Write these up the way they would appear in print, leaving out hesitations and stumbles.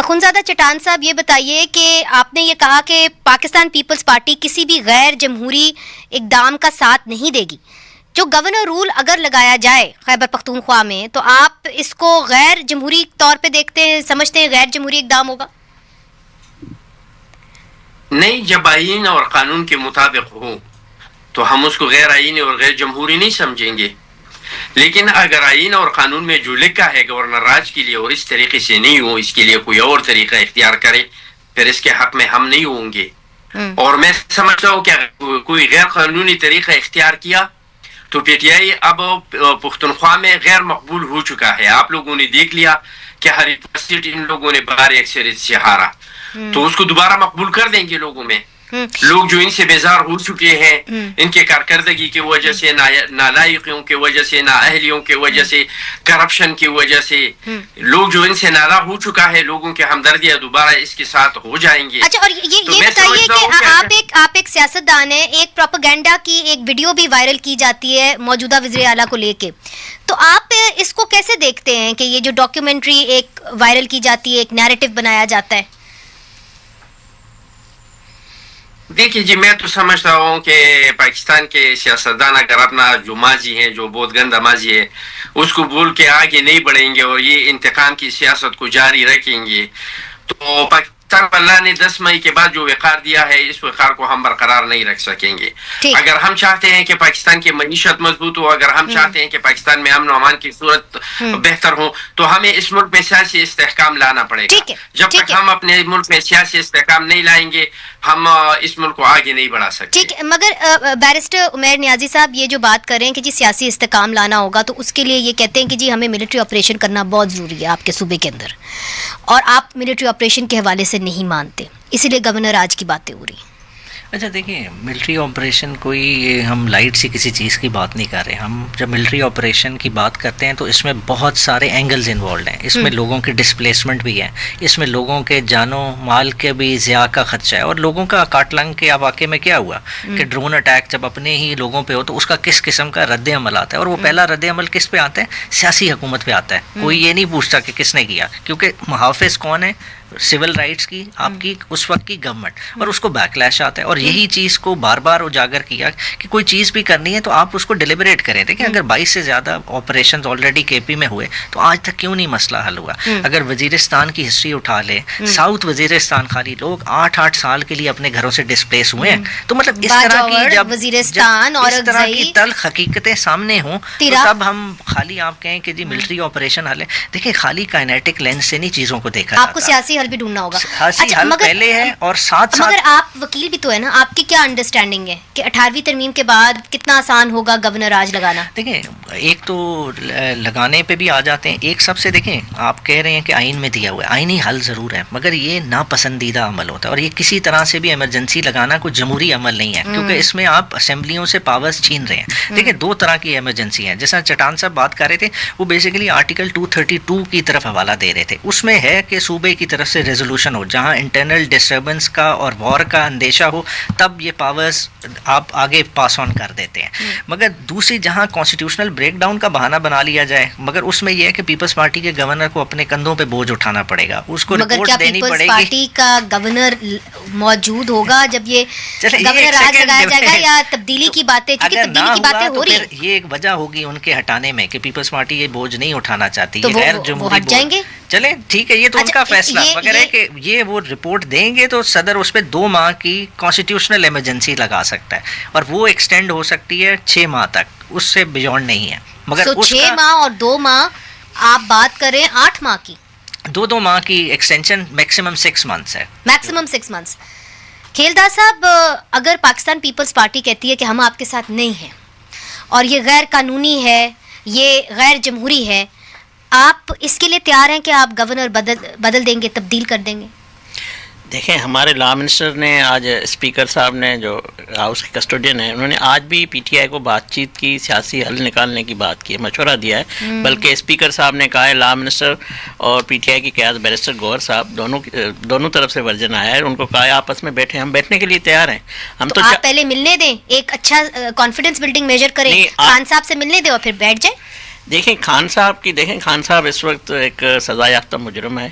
خنزادہ چٹان صاحب یہ بتائیے کہ آپ نے یہ کہا کہ پاکستان پیپلز پارٹی کسی بھی غیر جمہوری اقدام کا ساتھ نہیں دے گی. جو گورنر رول اگر لگایا جائے خیبر پختونخوا میں تو آپ اس کو غیر جمہوری طور پہ دیکھتے ہیں, سمجھتے ہیں غیر جمہوری اقدام ہوگا؟ نہیں, جب آئین اور قانون کے مطابق ہو تو ہم اس کو غیر آئینی اور غیر جمہوری نہیں سمجھیں گے. لیکن اگر آئین اور قانون میں جو لکھا ہے گورنر راج کے لیے اور اس طریقے سے نہیں ہو, اس کے لیے کوئی اور طریقہ اختیار کرے, پھر اس کے حق میں ہم نہیں ہوں گے. اور میں سمجھتا ہوں کہ اگر کوئی غیر قانونی طریقہ اختیار کیا تو پی ٹی آئی اب پختونخوا میں غیر مقبول ہو چکا ہے. آپ لوگوں نے دیکھ لیا کہ ہر سیٹ ان لوگوں نے بھاری اکثریت سے ہارا, تو اس کو دوبارہ مقبول کر دیں گے لوگوں میں. لوگ جو ان سے بیزار ہو چکے ہیں, ان کے کارکردگی کی وجہ سے, نالائقیوں کی وجہ سے, نااہلیوں کی وجہ سے, کرپشن کی وجہ سے, لوگ جو ان سے ناراض ہو چکا ہے, لوگوں کے ہمدردیاں دوبارہ اس کے ساتھ ہو جائیں گے. اچھا, اور یہ بتائیے کہ آپ ایک سیاستدان ہیں, ایک پروپیگنڈا کی ایک ویڈیو بھی وائرل کی جاتی ہے موجودہ وزیر اعلیٰ کو لے کے, تو آپ اس کو کیسے دیکھتے ہیں کہ یہ جو ڈاکیومنٹری ایک وائرل کی جاتی ہے, ایک نیریٹو بنایا جاتا ہے؟ دیکھیے جی, میں تو سمجھتا ہوں کہ پاکستان کے سیاستدان اگر اپنا جو ماضی ہے, جو بہت گندا ماضی ہے, اس کو بھول کے آگے نہیں بڑھیں گے اور یہ انتقام کی سیاست کو جاری رکھیں گے, تو پاکستان اللہ نے 10 مئی کے بعد جو وقار دیا ہے, اس وقار کو ہم برقرار نہیں رکھ سکیں گے. اگر ہم چاہتے ہیں کہ پاکستان کی معیشت مضبوط ہو, اگر ہم چاہتے ہیں کہ پاکستان میں امن و امان کی صورت بہتر ہو, تو ہمیں اس ملک میں سیاسی استحکام لانا پڑے گا. جب تک ہم اپنے ملک میں سیاسی استحکام نہیں لائیں گے, ہم اس ملک کو آگے نہیں بڑھا سکتے. ٹھیک ہے, مگر بیرسٹر عمیر نیازی صاحب یہ جو بات کریں کہ جی سیاسی استحکام لانا ہوگا, تو اس کے لیے یہ کہتے ہیں کہ جی ہمیں ملٹری آپریشن کرنا بہت ضروری ہے آپ کے صوبے کے اندر, اور آپ ملٹری آپریشن کے حوالے سے نہیں مانتے, اسی لیے گورنر راج کی باتیں ہو رہی ہیں. اچھا دیکھیں, ملٹری آپریشن کوئی ہم لائٹ سی کسی چیز کی بات نہیں کر رہے. ہم جب ملٹری آپریشن کی بات کرتے ہیں تو اس میں بہت سارے اینگلز انوالوڈ ہیں. اس میں لوگوں کی ڈسپلیسمنٹ بھی ہے, اس میں لوگوں کے جان و مال کے بھی ضیاع کا خدشہ ہے, اور لوگوں کا کاٹلنگ کے واقعے میں کیا ہوا کہ ڈرون اٹیک جب اپنے ہی لوگوں پہ ہو تو اس کا کس قسم کا رد عمل آتا ہے, اور وہ پہلا رد عمل کس پہ آتا ہے؟ سیاسی حکومت پہ آتا ہے. کوئی یہ نہیں پوچھتا کہ کس نے کیا, کیونکہ محافظ کون ہے؟ سول رائٹس کی آپ کی اس وقت کی گورنمنٹ, اور اس کو بیک لیش آتا ہے. اور یہی چیز کو بار بار اجاگر کیا کہ کوئی چیز بھی کرنی ہے تو آپ اس کو ڈیلیبریٹ کریں. دیکھیں, اگر 22 سے زیادہ آپریشنز آلریڈی کے پی میں ہوئے تو آج تک کیوں نہیں مسئلہ حل ہوا؟ اگر وزیرستان کی ہسٹری اٹھا لیں, ساؤتھ وزیرستان خالی لوگ 8 سال کے لیے اپنے گھروں سے ڈسپلیس ہوئے ہیں. تو مطلب اس طرح کی جب اس طرح کی تلخ حقیقتیں سامنے ہوں تو تب ہم خالی آپ کہیں کہ جی ملٹری آپریشن حل ہے. دیکھیں, خالی کائنیٹک لینس سے نہیں چیزوں کو دیکھا آپ کو سیاسی حل بھی ڈھونڈنا ہوگا. اچھا, حل پہلے ہے اور ساتھ مگر آپ وکیل بھی تو ہے نا, آپ کی کیا انڈرسٹینڈنگ ہے کہ 18ویں ترمیم کے بعد کتنا آسان ہوگا گورنر راج لگانا؟ دیکھیں, ایک تو لگانے پہ بھی آ جاتے ہیں. ایک سب سے دیکھیں, آپ کہہ رہے ہیں کہ آئین میں دیا ہوا ہے, آئینی حل ضرور ہے, مگر یہ ناپسندیدہ عمل ہوتا ہے, اور یہ کسی طرح سے بھی ایمرجنسی لگانا کوئی جمہوری عمل نہیں ہے, کیونکہ اس میں آپ اسمبلیوں سے پاورز چھین رہے ہیں. دیکھیں, 2 طرح کی ایمرجنسی ہیں. جیسا چٹان صاحب بات کر رہے تھے, وہ بیسیکلی آرٹیکل 232 کی طرف حوالہ دے رہے تھے. اس میں ہے کہ صوبے کی طرف سے ریزولوشن ہو, جہاں انٹرنل ڈسٹربنس کا اور وار کا اندیشہ ہو, تب یہ پاورز آپ آگے پاس آن کر دیتے ہیں. مگر دوسری جہاں کانسٹیٹیوشنل بریک ڈاؤن کا بہانہ بنا لیا جائے, مگر اس میں یہ ہے کہ پیپلز پارٹی کے گورنر کو اپنے کندھوں پہ بوجھ اٹھانا پڑے گا, اس کو رپورٹ دینی پڑے گی. پیپلز پارٹی کا گورنر موجود ہوگا جب یہ گورنر راج لگایا جائے گا, یا تبدیلی کی باتیں, چونکہ تبدیلی کی باتیں ہو رہی ہیں, یہ ایک وجہ ہوگی ان کے ہٹانے میں کہ پیپلز پارٹی یہ بوجھ نہیں اٹھانا چاہتی, یہ غیر جمہوری ہٹ جائیں گے. چلیں ٹھیک ہے, یہ تو ان کا فیصلہ, مگر ہے کہ یہ وہ رپورٹ دیں گے تو صدر اس پہ 2 ماہ کی کانسٹیٹیوشنل ایمرجنسی لگا سکتا ہے, اور وہ ایکسٹینڈ ہو سکتی ہے 6 ماہ تک, اس سے بیونڈ نہیں ہے. مگر 6 ماہ اور 2 ماہ آپ بات کریں 8 ماہ کی, 2 ماہ کی ایکسٹینشن میکسیمم 6 منتھس ہے, میکسیمم 6 منتھس. کھیلدار صاحب, اگر پاکستان پیپلز پارٹی کہتی ہے کہ ہم آپ کے ساتھ نہیں ہیں اور یہ غیر قانونی ہے, یہ غیر جمہوری ہے, آپ اس کے لیے تیار ہیں کہ آپ گورنر بدل دیں گے, تبدیل کر دیں گے؟ دیکھیں, ہمارے لا منسٹر نے آج اسپیکر صاحب نے جو ہاؤس کے کسٹوڈین ہیں, انہوں نے آج بھی پی ٹی آئی کو بات چیت کی, سیاسی حل نکالنے کی بات کی, مشورہ دیا ہے. بلکہ اسپیکر صاحب نے کہا ہے, لا منسٹر اور پی ٹی آئی کی قیادت بیرسٹر گوہر صاحب دونوں طرف سے ورژن آیا ہے, ان کو کہا ہے آپس میں بیٹھے, ہم بیٹھنے کے لیے تیار ہیں. ہم تو آپ پہلے ملنے دیں, ایک اچھا کانفیڈنس بلڈنگ میجر کریں, خان صاحب سے ملنے دیں اور پھر بیٹھ جائیں. دیکھیں, خان صاحب اس وقت ایک سزا یافتہ مجرم ہے,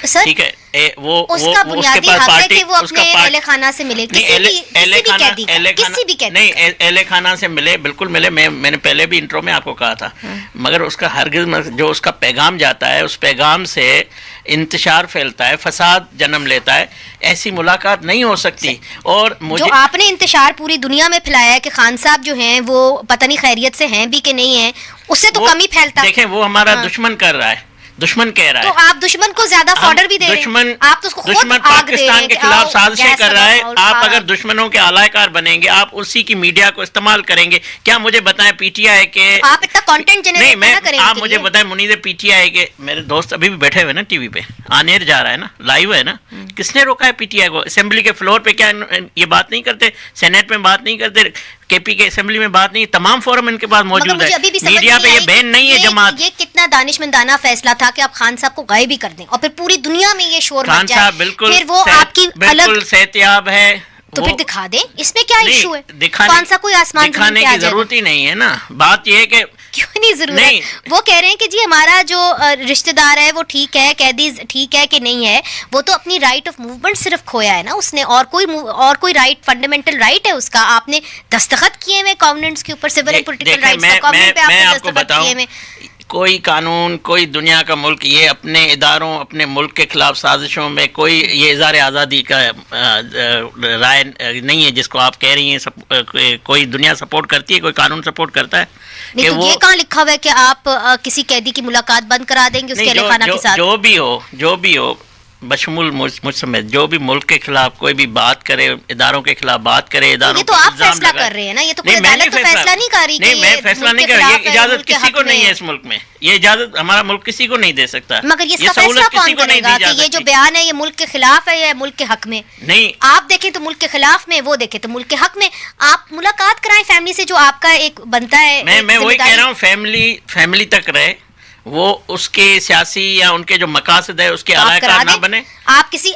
سر ٹھیک ہے وہ اس کا بنیادی حق ہے کہ وہ اپنے اہل خانہ سے ملے، کسی بھی قیدی نہیں اہل خانہ سے ملے، بالکل ملے. میں نے پہلے بھی انٹرو میں آپ کو کہا تھا، مگر اس کا ہرگز جو اس کا پیغام جاتا ہے اس پیغام سے انتشار پھیلتا ہے، فساد جنم لیتا ہے، ایسی ملاقات نہیں ہو سکتی. اور مجھے جو آپ نے انتشار پوری دنیا میں پھیلایا ہے کہ خان صاحب جو ہیں وہ پتہ نہیں خیریت سے ہیں بھی کہ نہیں ہیں، اس سے تو کم ہی پھیلتا. دیکھیں وہ ہمارا دشمن کر رہا ہے، دشمن کہہ رہا ہے، تو آپ دشمن کو زیادہ فوڈر بھی دے رہے ہیں، آپ تو اس کو خود دشمن آگ دے رہے پاکستان ہیں کے کہ خلاف آؤ سازشیں گیس کر رہا ہے. لگاؤ. آپ اگر دشمنوں کے اعلی کار بنیں گے، آپ اسی کی میڈیا کو استعمال کریں گے. کیا مجھے بتائیں پی ٹی آئی کے آپ اتنا کانٹینٹ نہیں جنریٹ میں نہ کریں. آپ مجھے بتائیں منیز پی ٹی آئی کے میرے دوست ابھی بھی بیٹھے ہوئے نا ٹی وی پہ، آن ایئر جا رہا ہے نا، لائیو ہے نا، کس نے روکا ہے پی ٹی آئی کو؟ اسمبلی کے فلور پہ کیا یہ بات نہیں کرتے؟ سینیٹ میں بات نہیں کرتے؟ کے پی کے اسمبلی میں بات نہیں؟ تمام فورم ان کے پاس موجود ہے. میڈیا پہ یہ بین نہیں ہے جماعت. یہ کتنا دانشمندانہ فیصلہ تھا کہ آپ خان صاحب کو غائب ہی کر دیں اور پھر پوری دنیا میں یہ شور خان مچ جائے. صاحب بالکل پھر وہ آپ کی الگ بالکل صحتیاب ہے، تو پھر دکھا دیں، اس میں کیا ایشو ہے؟ دکھانے کون سا کوئی آسمان دکھانے کی ضرورت ہی نہیں ہے نا. بات یہ ہے کہ کیوں نہیں ضرورت ہے؟ وہ کہہ رہے ہیں کہ جی ہمارا جو رشتہ دار ہے وہ ٹھیک ہے، قیدی ٹھیک ہے کہ نہیں ہے، وہ تو اپنی رائٹ آف موومنٹ صرف کھویا ہے نا اس نے، اور کوئی رائٹ فنڈامنٹل رائٹ ہے اس کا. آپ نے دستخط کیے ہوئے کوننٹس کے اوپر، سول اینڈ پولیٹیکل رائٹس کا کوننٹ پہ آپ نے دستخط کیے ہوئے. کوئی قانون، کوئی دنیا کا ملک یہ اپنے اداروں، اپنے ملک کے خلاف سازشوں میں کوئی یہ اظہار آزادی کا رائے نہیں ہے جس کو آپ کہہ رہی ہیں کوئی دنیا سپورٹ کرتی ہے، کوئی قانون سپورٹ کرتا ہے. نہیں تو یہ کہاں لکھا ہوا ہے کہ آپ کسی قیدی کی ملاقات بند کرا دیں گے اس کے اہل خانہ کے ساتھ؟ جو بھی ہو بشمول مجھ سمیت جو بھی ملک کے خلاف کوئی بھی بات کرے، اداروں کے خلاف بات کرے، اداروں یہ تو آپ فیصلہ کر رہے ہیں نا، یہ تو کوئی عدالت تو فیصلہ نہیں کر رہی. نہیں میں فیصلہ نہیں کر رہا، یہ اجازت کسی کو نہیں ہے اس ملک میں، یہ اجازت ہمارا ملک کسی کو نہیں دے سکتا. مگر یہ فیصلہ کون کرے گا کہ یہ جو بیان ہے یہ ملک کے خلاف ہے یا ملک کے حق میں؟ نہیں آپ دیکھیں تو ملک کے خلاف میں، وہ دیکھیں تو ملک کے حق میں. آپ ملاقات کرائیں فیملی سے، جو آپ کا ایک بنتا ہے. میں وہی کہہ رہا ہوں، فیملی تک رہے، وہ اس کے سیاسی یا ان کے جو مقاصد ہے اس کے اعلی کار نہ بنے. آپ کسی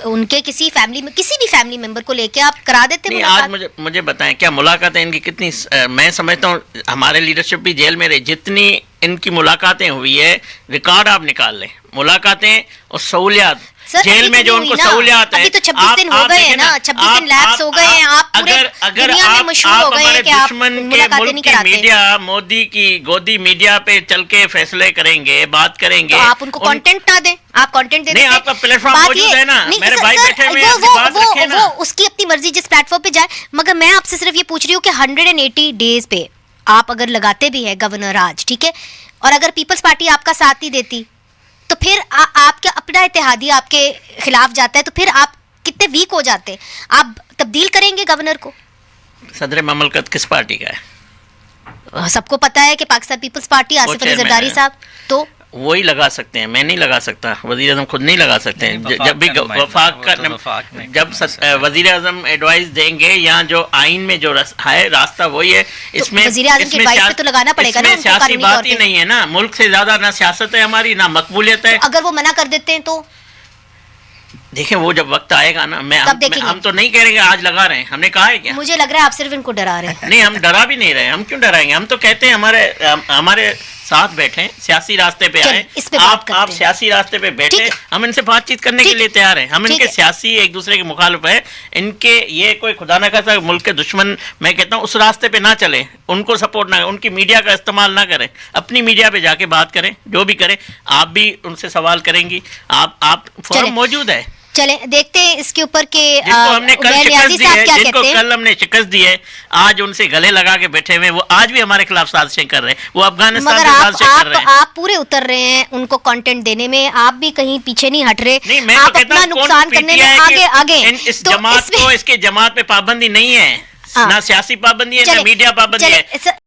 ان کے کسی فیملی میں کسی بھی فیملی ممبر کو لے کے آپ کرا دیتے ہیں. آج مجھے بتائیں کیا ملاقاتیں ان کی کتنی؟ میں سمجھتا ہوں ہمارے لیڈرشپ بھی جیل میں رہے، جتنی ان کی ملاقاتیں ہوئی ہے ریکارڈ آپ نکال لیں. ملاقاتیں اور سہولیات جیل میں جو ان کو سہولیات ہیں، ابھی تو 26 دن ہو گئے ہیں نا، 26 دن لیپس ہو گئے ہیں. آپ پورے دنیا میں مشہور ہو گئے ہیں کہ آپ ملاقاتیں نہیں کراتے. میڈیا مودی کی گودی میڈیا پہ چل کے فیصلے کریں گے، بات کریں گے. آپ ان کو کانٹینٹ نہ دیں، آپ کانٹینٹ دے دیں. نہیں آپ کا پلیٹ فارم موجود ہے نا، میرے بھائی بیٹھے ہوئے ہیں، بات رکھیں نا. وہ اس کی اپنی مرضی جس پلیٹ فارم پہ جائے. مگر میں آپ سے صرف یہ پوچھ رہی ہوں کہ 180 ڈیز پہ آپ اگر لگاتے بھی ہے گورنر راج، ٹھیک ہے، اور اگر پیپلز پارٹی آپ کا ساتھ نہیں دیتی تو پھر آپ کا اپنا اتحادی آپ کے خلاف جاتا ہے تو پھر آپ کتنے ویک ہو جاتے ہیں. آپ تبدیل کریں گے گورنر کو؟ صدر مملکت کس پارٹی کا ہے؟ سب کو پتا ہے کہ پاکستان پیپلز پارٹی، آصف علی زرداری صاحب. تو وہی لگا سکتے ہیں، میں نہیں لگا سکتا، وزیر اعظم خود نہیں لگا سکتے ہیں. جب بھی وفاق کا جب وزیر اعظم ایڈوائز دیں گے یا جو آئین میں جو ہے راستہ وہی ہے. اس میں وزیر اعظم کی ایڈوائز پہ تو لگانا پڑے گا نا. سیاسی بات ہی نہیں ہے نا، ملک سے زیادہ نہ سیاست ہے ہماری، نہ مقبولیت ہے. اگر وہ منع کر دیتے ہیں تو دیکھیں وہ جب وقت آئے گا نا، ہم تو نہیں کہہ رہے کہ آج لگا رہے ہیں، ہم نے کہا ہے کیا؟ مجھے لگ رہا ہے آپ صرف ان کو ڈرا رہے ہیں. نہیں ہم ڈرا بھی نہیں رہے، ہم کیوں ڈرائیں گے؟ ہم تو کہتے ہیں ہمارے ساتھ بیٹھیں، سیاسی راستے پہ آئیں. آپ سیاسی راستے پہ بیٹھیں، ہم ان سے بات چیت کرنے کے لیے تیار ہیں. ہم ان کے سیاسی ایک دوسرے کے مخالف ہیں، ان کے یہ کوئی خدا نہ کرتا ملک کے دشمن، میں کہتا ہوں اس راستے پہ نہ چلیں، ان کو سپورٹ نہ کریں، ان کی میڈیا کا استعمال نہ کریں. اپنی میڈیا پہ جا کے بات کریں، جو بھی کریں. آپ بھی ان سے سوال کریں گی، آپ فورم موجود ہے. چلیں دیکھتے ہیں اس کے اوپر کہ جن کو ہم نے کل شکست دی ہے، آج ان سے گلے لگا کے بیٹھے ہوئے، وہ آج بھی ہمارے خلاف سازشیں کر رہے ہیں. وہ افغانستان سے سازشیں کر رہے ہیں. آپ پورے اتر رہے ہیں ان کو کانٹینٹ دینے میں، آپ بھی کہیں پیچھے نہیں ہٹ رہے. آپ اپنا نقصان کرنے میں آگے. اس جماعت کو، اس کے جماعت پہ پابندی نہیں ہے، نہ سیاسی پابندی ہے نہ میڈیا پابندی ہے.